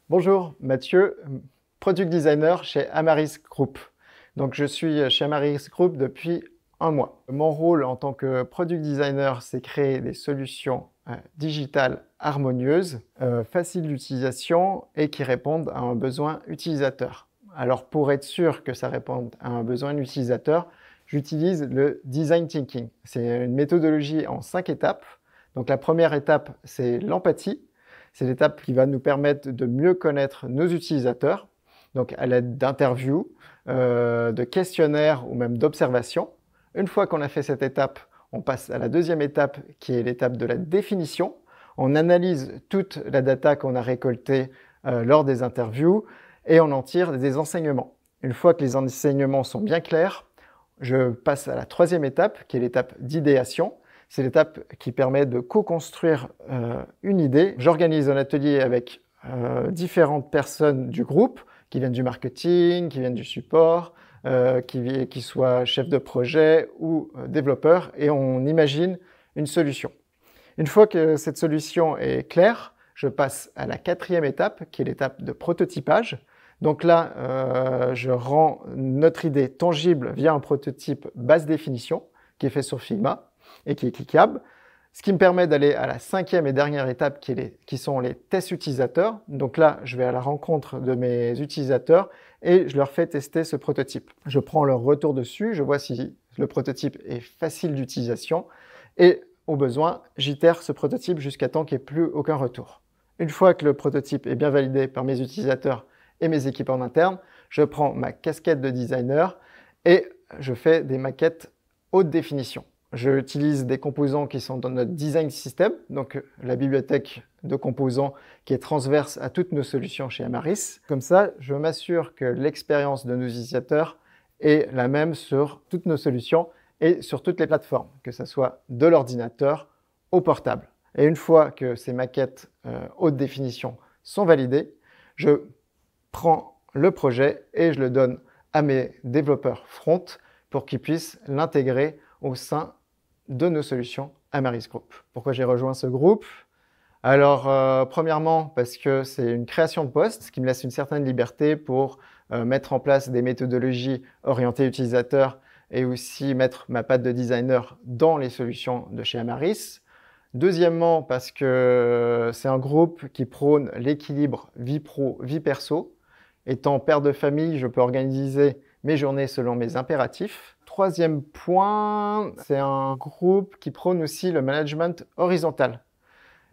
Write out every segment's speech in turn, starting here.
Bonjour, Mathieu, Product Designer chez Amaris Group. Donc, je suis chez Amaris Group depuis un mois. Mon rôle en tant que Product Designer, c'est créer des solutions digitales harmonieuses, faciles d'utilisation et qui répondent à un besoin utilisateur. Alors, pour être sûr que ça réponde à un besoin utilisateur, j'utilise le Design Thinking. C'est une méthodologie en 5 étapes. Donc, la première étape, c'est l'empathie. C'est l'étape qui va nous permettre de mieux connaître nos utilisateurs, donc à l'aide d'interviews, de questionnaires ou même d'observations. Une fois qu'on a fait cette étape, on passe à la deuxième étape qui est l'étape de la définition. On analyse toute la data qu'on a récoltée lors des interviews et on en tire des enseignements. Une fois que les enseignements sont bien clairs, je passe à la troisième étape qui est l'étape d'idéation. C'est l'étape qui permet de co-construire une idée. J'organise un atelier avec différentes personnes du groupe, qui viennent du marketing, qui viennent du support, qui soient chefs de projet ou développeurs, et on imagine une solution. Une fois que cette solution est claire, je passe à la quatrième étape, qui est l'étape de prototypage. Donc là, je rends notre idée tangible via un prototype basse définition, qui est fait sur Figma et qui est cliquable, ce qui me permet d'aller à la cinquième et dernière étape qui sont les tests utilisateurs. Donc là, je vais à la rencontre de mes utilisateurs et je leur fais tester ce prototype. Je prends leur retour dessus, je vois si le prototype est facile d'utilisation et au besoin, j'itère ce prototype jusqu'à temps qu'il n'y ait plus aucun retour. Une fois que le prototype est bien validé par mes utilisateurs et mes équipes en interne, je prends ma casquette de designer et je fais des maquettes haute définition. J'utilise des composants qui sont dans notre design system, donc la bibliothèque de composants qui est transverse à toutes nos solutions chez Amaris. Comme ça, je m'assure que l'expérience de nos utilisateurs est la même sur toutes nos solutions et sur toutes les plateformes, que ce soit de l'ordinateur au portable. Et une fois que ces maquettes haute définition sont validées, je prends le projet et je le donne à mes développeurs front pour qu'ils puissent l'intégrer au sein de nos solutions Amaris Group. Pourquoi j'ai rejoint ce groupe? Alors, premièrement, parce que c'est une création de poste, ce qui me laisse une certaine liberté pour mettre en place des méthodologies orientées utilisateur et aussi mettre ma patte de designer dans les solutions de chez Amaris. Deuxièmement, parce que c'est un groupe qui prône l'équilibre vie pro, vie perso. Étant père de famille, je peux organiser mes journées selon mes impératifs. Troisième point, c'est un groupe qui prône aussi le management horizontal.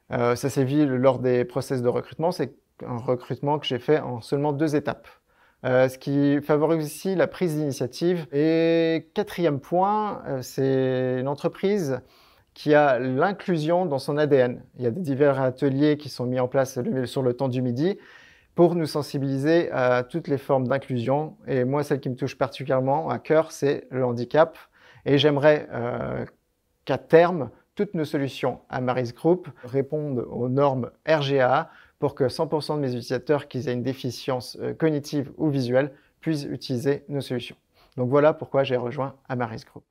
Ça s'est vu lors des process de recrutement, c'est un recrutement que j'ai fait en seulement 2 étapes. Ce qui favorise aussi la prise d'initiative. Et quatrième point, c'est une entreprise qui a l'inclusion dans son ADN. Il y a des divers ateliers qui sont mis en place sur le temps du midi pour nous sensibiliser à toutes les formes d'inclusion. Et moi, celle qui me touche particulièrement à cœur, c'est le handicap. Et j'aimerais qu'à terme, toutes nos solutions Amaris Group répondent aux normes RGA pour que 100% de mes utilisateurs qui aient une déficience cognitive ou visuelle puissent utiliser nos solutions. Donc voilà pourquoi j'ai rejoint Amaris Group.